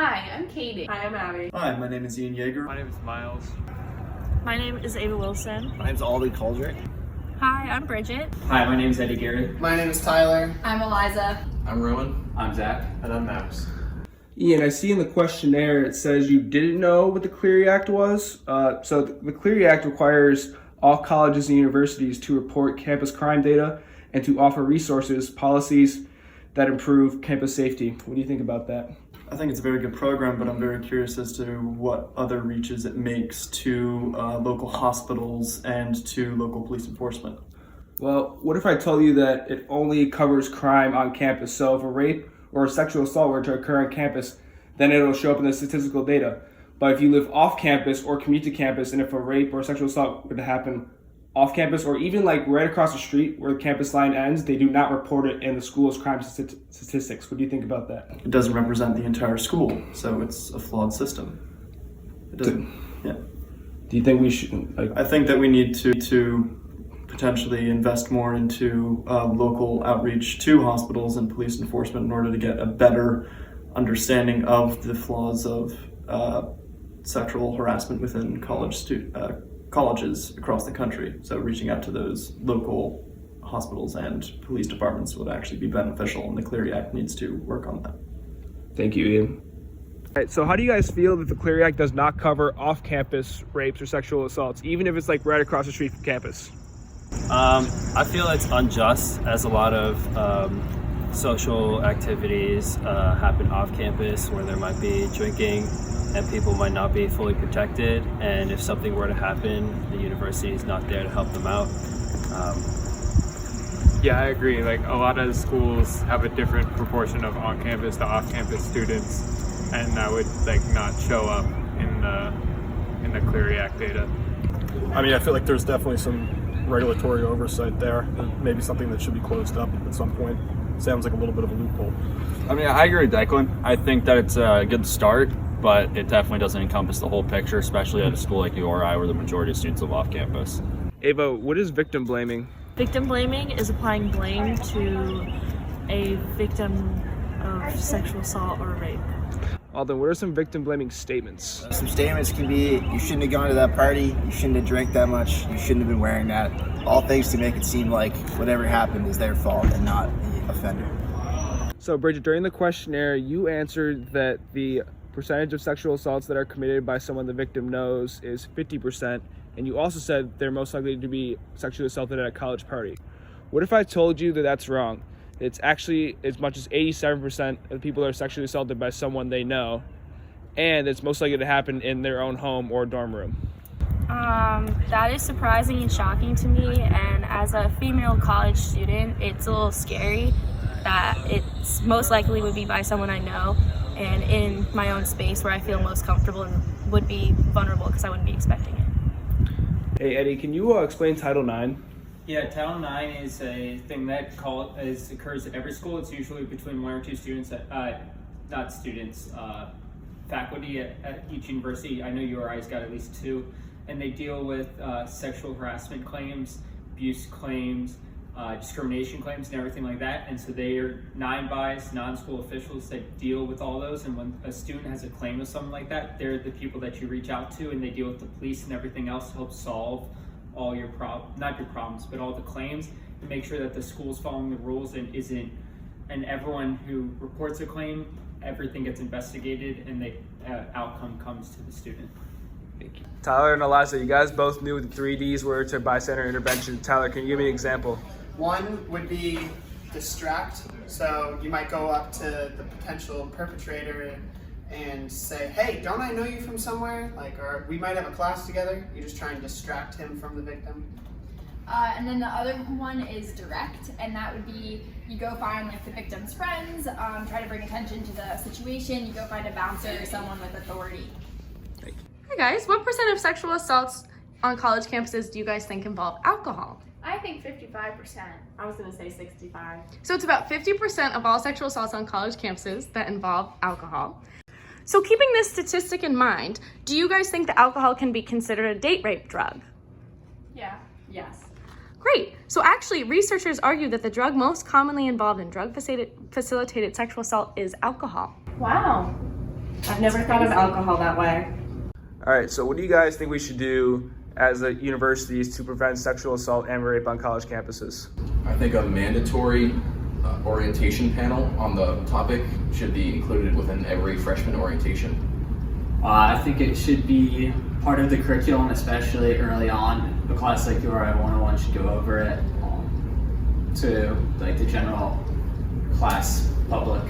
Hi, I'm Katie. Hi, I'm Abby. Hi, my name is Ian Yeager. My name is Miles. My name is Ava Wilson. My name's Aldi Coldrick. Hi, I'm Bridget. Hi, my name is Eddie Gary. My name is Tyler. I'm Eliza. I'm Rowan. I'm Zach. And I'm Max. Ian, I see in the questionnaire it says you didn't know what the Clery Act was. So the Clery Act requires all colleges and universities to report campus crime data and to offer resources, policies that improve campus safety. What do you think about that? I think it's a very good program, but I'm very curious as to what other reaches it makes to local hospitals and to local police enforcement. Well, what if I told you that it only covers crime on campus? So if a rape or a sexual assault were to occur on campus, then it'll show up in the statistical data. But if you live off campus or commute to campus, and if a rape or sexual assault were to happen off campus or even like right across the street where the campus line ends, they do not report it in the school's crime statistics. What do you think about that? It doesn't represent the entire school, so it's a flawed system. It doesn't, yeah. Do you think we should, I think that we need to potentially invest more into local outreach to hospitals and police enforcement in order to get a better understanding of the flaws of sexual harassment within colleges across the country. So reaching out to those local hospitals and police departments would actually be beneficial, and the Clery Act needs to work on that. Thank you, Ian. All right, so how do you guys feel that the Clery Act does not cover off-campus rapes or sexual assaults, even if it's like right across the street from campus? I feel it's unjust, as a lot of social activities happen off campus where there might be drinking and people might not be fully protected, and if something were to happen, the university is not there to help them out. Yeah, I agree. Like, a lot of schools have a different proportion of on-campus to off-campus students, and that would like not show up in the Clery Act data. I mean, I feel like there's definitely some regulatory oversight there. Maybe something that should be closed up at some point. Sounds like a little bit of a loophole. I mean, I agree with Declan. I think that it's a good start, but it definitely doesn't encompass the whole picture, especially at a school like URI where the majority of students live off campus. Ava, what is victim blaming? Victim blaming is applying blame to a victim of sexual assault or rape. Alden, what are some victim blaming statements? Some statements can be, you shouldn't have gone to that party, you shouldn't have drank that much, you shouldn't have been wearing that. All things to make it seem like whatever happened is their fault and not the offender. So Bridget, during the questionnaire, you answered that the percentage of sexual assaults that are committed by someone the victim knows is 50%, and you also said they're most likely to be sexually assaulted at a college party. What if I told you that that's wrong? It's actually as much as 87% of people are sexually assaulted by someone they know, and it's most likely to happen in their own home or dorm room. That is surprising and shocking to me, and as a female college student, it's a little scary that it's most likely would be by someone I know and in my own space where I feel most comfortable and would be vulnerable because I wouldn't be expecting it. Hey Eddie, can you explain Title IX? Yeah, Title IX is a thing that occurs at every school. It's usually between one or two students, faculty at each university. I know URI's got at least two, and they deal with sexual harassment claims, abuse claims, discrimination claims, and everything like that. And so they are non-biased, non-school officials that deal with all those. And when a student has a claim of something like that, they're the people that you reach out to, and they deal with the police and everything else to help solve all your not your problems, but all the claims, to make sure that the school's following the rules and everyone who reports a claim, everything gets investigated and the outcome comes to the student. Thank you. Tyler and Eliza, you guys both knew what the 3Ds were to bystander intervention. Tyler, can you give me an example? One would be distract. So you might go up to the potential perpetrator and say, hey, don't I know you from somewhere? Or we might have a class together. You just try and distract him from the victim. And then the other one is direct, and that would be you go find the victim's friends, try to bring attention to the situation. You go find a bouncer or someone with authority. Hi guys, what percent of sexual assaults on college campuses do you guys think involve alcohol? I think 55%. I was going to say 65. So it's about 50% of all sexual assaults on college campuses that involve alcohol. So keeping this statistic in mind, do you guys think that alcohol can be considered a date rape drug? Yeah. Yes. Great. So actually, researchers argue that the drug most commonly involved in drug-facilitated sexual assault is alcohol. Wow. I've never thought of alcohol that way. All right, so what do you guys think we should do as a universities to prevent sexual assault and rape on college campuses? I think a mandatory orientation panel on the topic should be included within every freshman orientation. I think it should be part of the curriculum, especially early on. A class like URI 101 should go over it to like the general class public.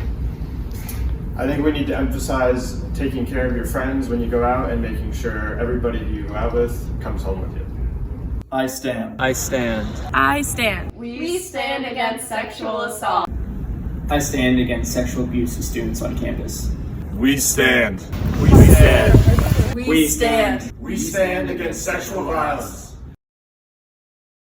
I think we need to emphasize taking care of your friends when you go out and making sure everybody you go out with comes home with you. I stand. I stand. I stand. We stand against sexual assault. I stand against sexual abuse of students on campus. We stand. We stand. We stand. We stand against sexual violence.